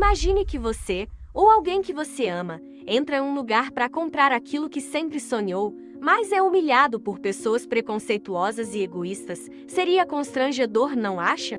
Imagine que você, ou alguém que você ama, entra em um lugar para comprar aquilo que sempre sonhou, mas é humilhado por pessoas preconceituosas e egoístas. Seria constrangedor, não acha?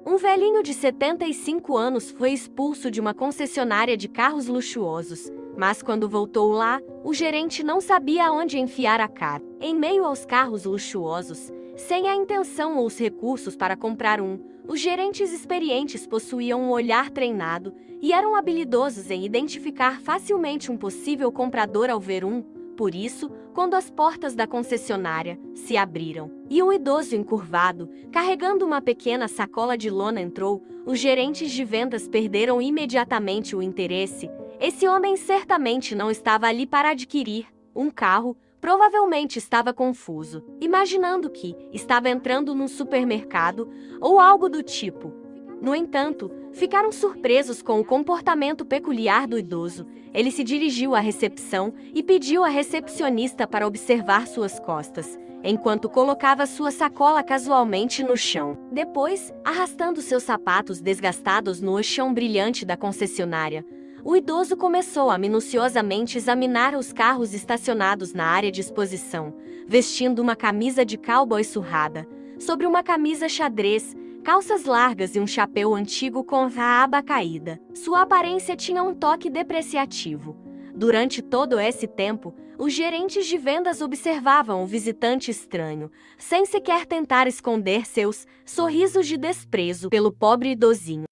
Um velhinho de 75 anos foi expulso de uma concessionária de carros luxuosos, mas quando voltou lá, o gerente não sabia aonde enfiar a cara. Em meio aos carros luxuosos, sem a intenção ou os recursos para comprar um, os gerentes experientes possuíam um olhar treinado e eram habilidosos em identificar facilmente um possível comprador ao ver um. Por isso, quando as portas da concessionária se abriram e um idoso encurvado, carregando uma pequena sacola de lona entrou, os gerentes de vendas perderam imediatamente o interesse. Esse homem certamente não estava ali para adquirir um carro, provavelmente estava confuso, imaginando que estava entrando num supermercado ou algo do tipo. No entanto, ficaram surpresos com o comportamento peculiar do idoso. Ele se dirigiu à recepção e pediu à recepcionista para observar suas costas, enquanto colocava sua sacola casualmente no chão. Depois, arrastando seus sapatos desgastados no chão brilhante da concessionária, o idoso começou a minuciosamente examinar os carros estacionados na área de exposição, vestindo uma camisa de cowboy surrada, sobre uma camisa xadrez, calças largas e um chapéu antigo com a aba caída. Sua aparência tinha um toque depreciativo. Durante todo esse tempo, os gerentes de vendas observavam o visitante estranho, sem sequer tentar esconder seus sorrisos de desprezo pelo pobre idosinho.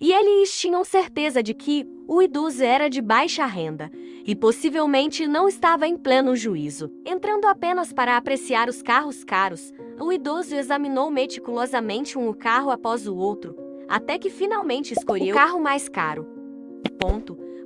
E eles tinham certeza de que o idoso era de baixa renda e possivelmente não estava em pleno juízo. Entrando apenas para apreciar os carros caros, o idoso examinou meticulosamente um carro após o outro, até que finalmente escolheu o carro mais caro.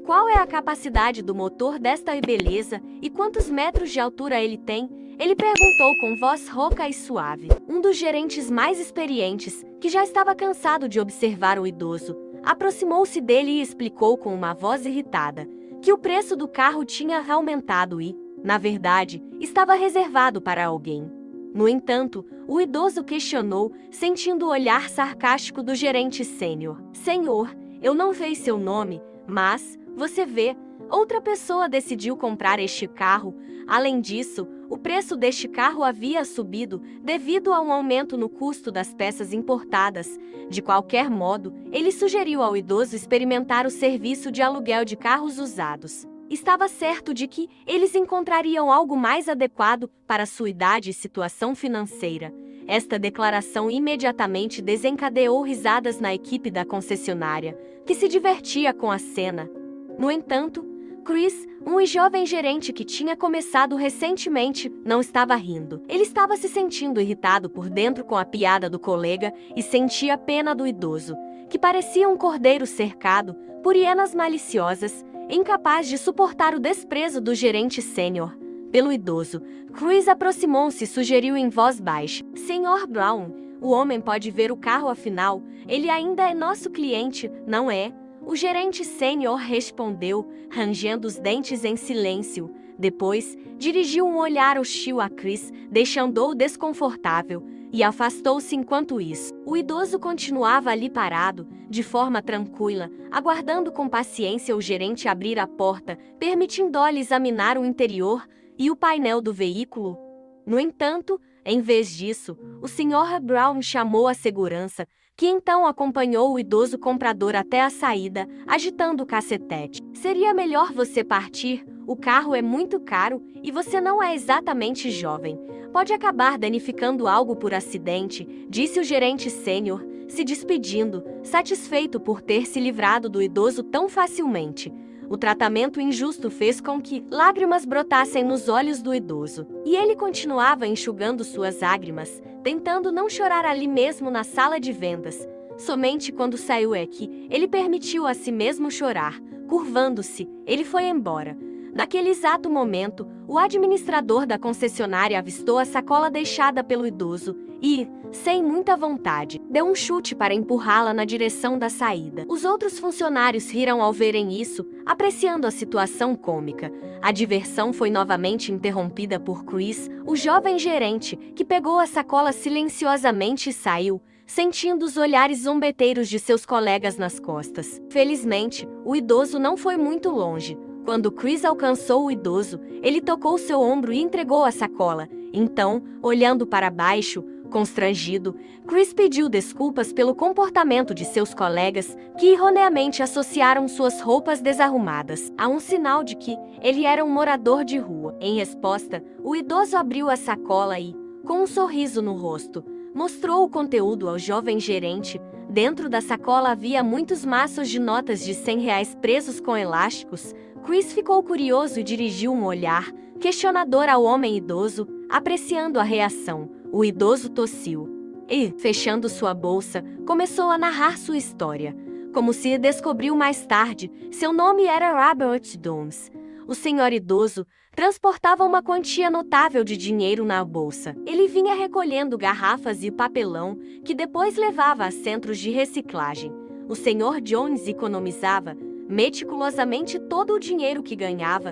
Qual é a capacidade do motor desta beleza e quantos metros de altura ele tem? Ele perguntou com voz rouca e suave. Um dos gerentes mais experientes, que já estava cansado de observar o idoso, aproximou-se dele e explicou com uma voz irritada que o preço do carro tinha aumentado e, na verdade, estava reservado para alguém. No entanto, o idoso questionou, sentindo o olhar sarcástico do gerente sênior. Senhor, eu não vi seu nome, mas, você vê, outra pessoa decidiu comprar este carro. Além disso, o preço deste carro havia subido devido a um aumento no custo das peças importadas. De qualquer modo, ele sugeriu ao idoso experimentar o serviço de aluguel de carros usados. Estava certo de que eles encontrariam algo mais adequado para sua idade e situação financeira. Esta declaração imediatamente desencadeou risadas na equipe da concessionária, que se divertia com a cena. No entanto, Chris, um jovem gerente que tinha começado recentemente, não estava rindo. Ele estava se sentindo irritado por dentro com a piada do colega e sentia pena do idoso, que parecia um cordeiro cercado por hienas maliciosas, incapaz de suportar o desprezo do gerente sênior pelo idoso. Chris aproximou-se e sugeriu em voz baixa: Sr. Brown, o homem pode ver o carro afinal, ele ainda é nosso cliente, não é? O gerente sênior respondeu, rangendo os dentes em silêncio. Depois, dirigiu um olhar hostil a Chris, deixando-o desconfortável, e afastou-se enquanto isso. O idoso continuava ali parado, de forma tranquila, aguardando com paciência o gerente abrir a porta, permitindo-lhe examinar o interior e o painel do veículo. No entanto, em vez disso, o Sr. Brown chamou a segurança, que então acompanhou o idoso comprador até a saída, agitando o cacetete. Seria melhor você partir, o carro é muito caro e você não é exatamente jovem. Pode acabar danificando algo por acidente, disse o gerente sênior, se despedindo, satisfeito por ter se livrado do idoso tão facilmente. O tratamento injusto fez com que lágrimas brotassem nos olhos do idoso. E ele continuava enxugando suas lágrimas, tentando não chorar ali mesmo na sala de vendas. Somente quando saiu é que ele permitiu a si mesmo chorar. Curvando-se, ele foi embora. Naquele exato momento, o administrador da concessionária avistou a sacola deixada pelo idoso e, sem muita vontade, deu um chute para empurrá-la na direção da saída. Os outros funcionários riram ao verem isso, apreciando a situação cômica. A diversão foi novamente interrompida por Chris, o jovem gerente, que pegou a sacola silenciosamente e saiu, sentindo os olhares zombeteiros de seus colegas nas costas. Felizmente, o idoso não foi muito longe. Quando Chris alcançou o idoso, ele tocou seu ombro e entregou a sacola. Então, olhando para baixo, constrangido, Chris pediu desculpas pelo comportamento de seus colegas, que erroneamente associaram suas roupas desarrumadas a um sinal de que ele era um morador de rua. Em resposta, o idoso abriu a sacola e, com um sorriso no rosto, mostrou o conteúdo ao jovem gerente. Dentro da sacola havia muitos maços de notas de R$ 100 presos com elásticos. Chris ficou curioso e dirigiu um olhar questionador ao homem idoso, apreciando a reação. O idoso tossiu e, fechando sua bolsa, começou a narrar sua história. Como se descobriu mais tarde, seu nome era Robert Jones. O senhor idoso transportava uma quantia notável de dinheiro na bolsa. Ele vinha recolhendo garrafas e papelão, que depois levava a centros de reciclagem. O senhor Jones economizava meticulosamente todo o dinheiro que ganhava,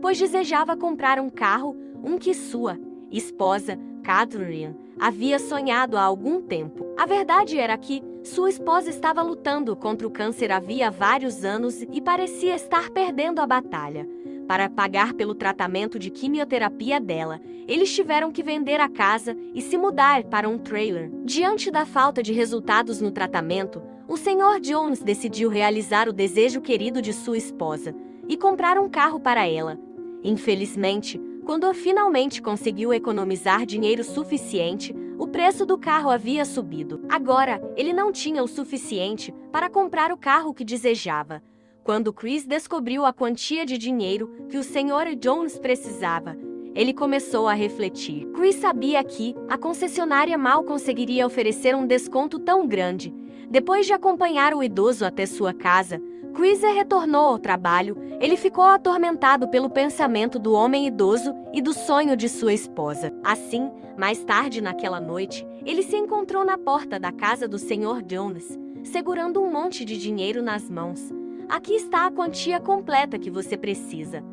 pois desejava comprar um carro, um que sua esposa, Catherine, havia sonhado há algum tempo. A verdade era que sua esposa estava lutando contra o câncer havia vários anos e parecia estar perdendo a batalha. Para pagar pelo tratamento de quimioterapia dela, eles tiveram que vender a casa e se mudar para um trailer. Diante da falta de resultados no tratamento, o Sr. Jones decidiu realizar o desejo querido de sua esposa e comprar um carro para ela. Infelizmente, quando finalmente conseguiu economizar dinheiro suficiente, o preço do carro havia subido. Agora, ele não tinha o suficiente para comprar o carro que desejava. Quando Chris descobriu a quantia de dinheiro que o Sr. Jones precisava, ele começou a refletir. Chris sabia que a concessionária mal conseguiria oferecer um desconto tão grande. Depois de acompanhar o idoso até sua casa, Chris retornou ao trabalho. Ele ficou atormentado pelo pensamento do homem idoso e do sonho de sua esposa. Assim, mais tarde naquela noite, ele se encontrou na porta da casa do Sr. Jones, segurando um monte de dinheiro nas mãos. Aqui está a quantia completa que você precisa.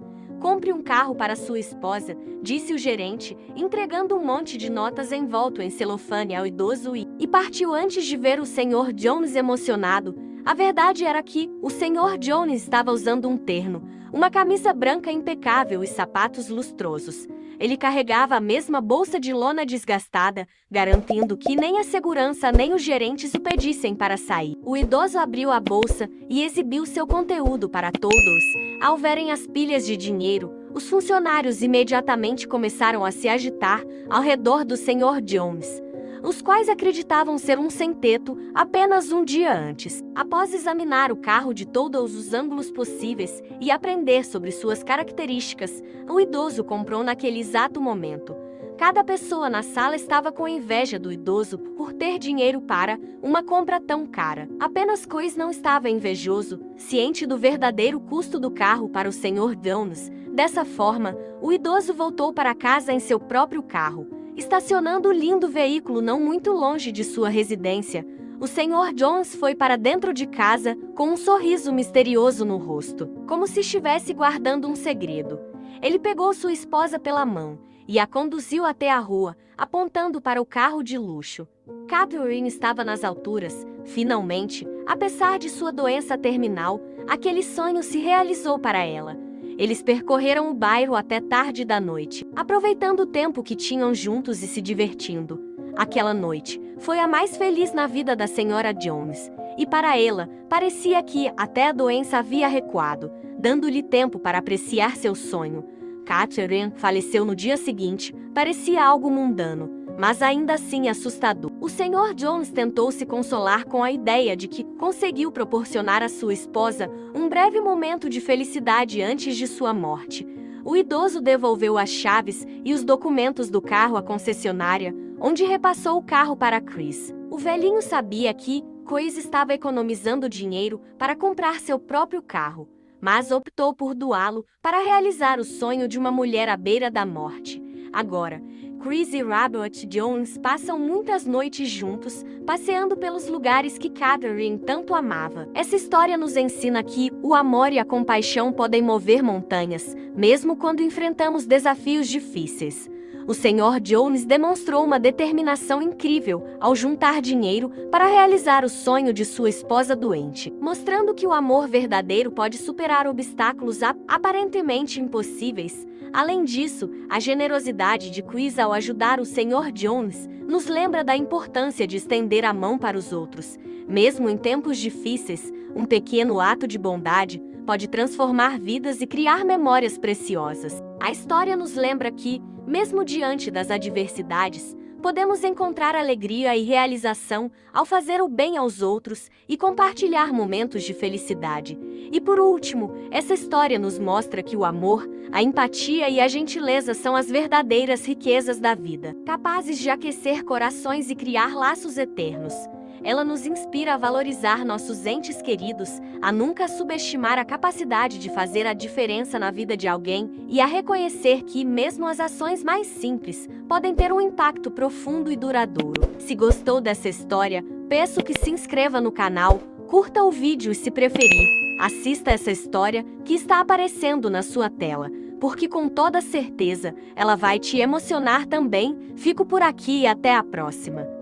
Compre um carro para sua esposa, disse o gerente, entregando um monte de notas envolto em celofane ao idoso e partiu antes de ver o Sr. Jones emocionado. A verdade era que o Sr. Jones estava usando um terno, uma camisa branca impecável e sapatos lustrosos. Ele carregava a mesma bolsa de lona desgastada, garantindo que nem a segurança nem os gerentes o pedissem para sair. O idoso abriu a bolsa e exibiu seu conteúdo para todos. Ao verem as pilhas de dinheiro, os funcionários imediatamente começaram a se agitar ao redor do Sr. Jones, os quais acreditavam ser um sem-teto apenas um dia antes. Após examinar o carro de todos os ângulos possíveis e aprender sobre suas características, o idoso comprou naquele exato momento. Cada pessoa na sala estava com inveja do idoso por ter dinheiro para uma compra tão cara. Apenas Chris não estava invejoso, ciente do verdadeiro custo do carro para o Sr. Jones. Dessa forma, o idoso voltou para casa em seu próprio carro, estacionando o lindo veículo não muito longe de sua residência. O Sr. Jones foi para dentro de casa com um sorriso misterioso no rosto, como se estivesse guardando um segredo. Ele pegou sua esposa pela mão e a conduziu até a rua, apontando para o carro de luxo. Catherine estava nas alturas. Finalmente, apesar de sua doença terminal, aquele sonho se realizou para ela. Eles percorreram o bairro até tarde da noite, aproveitando o tempo que tinham juntos e se divertindo. Aquela noite foi a mais feliz na vida da Sra. Jones, e para ela, parecia que até a doença havia recuado, dando-lhe tempo para apreciar seu sonho. Catherine faleceu no dia seguinte. Parecia algo mundano, mas ainda assim assustador. O Sr. Jones tentou se consolar com a ideia de que conseguiu proporcionar à sua esposa um breve momento de felicidade antes de sua morte. O idoso devolveu as chaves e os documentos do carro à concessionária, onde repassou o carro para Chris. O velhinho sabia que Chris estava economizando dinheiro para comprar seu próprio carro, mas optou por doá-lo para realizar o sonho de uma mulher à beira da morte. Agora, Chris e Robert Jones passam muitas noites juntos, passeando pelos lugares que Catherine tanto amava. Essa história nos ensina que o amor e a compaixão podem mover montanhas, mesmo quando enfrentamos desafios difíceis. O Sr. Jones demonstrou uma determinação incrível ao juntar dinheiro para realizar o sonho de sua esposa doente, mostrando que o amor verdadeiro pode superar obstáculos aparentemente impossíveis. Além disso, a generosidade de Chris ao ajudar o Sr. Jones nos lembra da importância de estender a mão para os outros. Mesmo em tempos difíceis, um pequeno ato de bondade pode transformar vidas e criar memórias preciosas. A história nos lembra que, mesmo diante das adversidades, podemos encontrar alegria e realização ao fazer o bem aos outros e compartilhar momentos de felicidade. E por último, essa história nos mostra que o amor, a empatia e a gentileza são as verdadeiras riquezas da vida, capazes de aquecer corações e criar laços eternos. Ela nos inspira a valorizar nossos entes queridos, a nunca subestimar a capacidade de fazer a diferença na vida de alguém e a reconhecer que, mesmo as ações mais simples, podem ter um impacto profundo e duradouro. Se gostou dessa história, peço que se inscreva no canal, curta o vídeo e, se preferir, assista essa história que está aparecendo na sua tela, porque com toda certeza ela vai te emocionar também. Fico por aqui e até a próxima.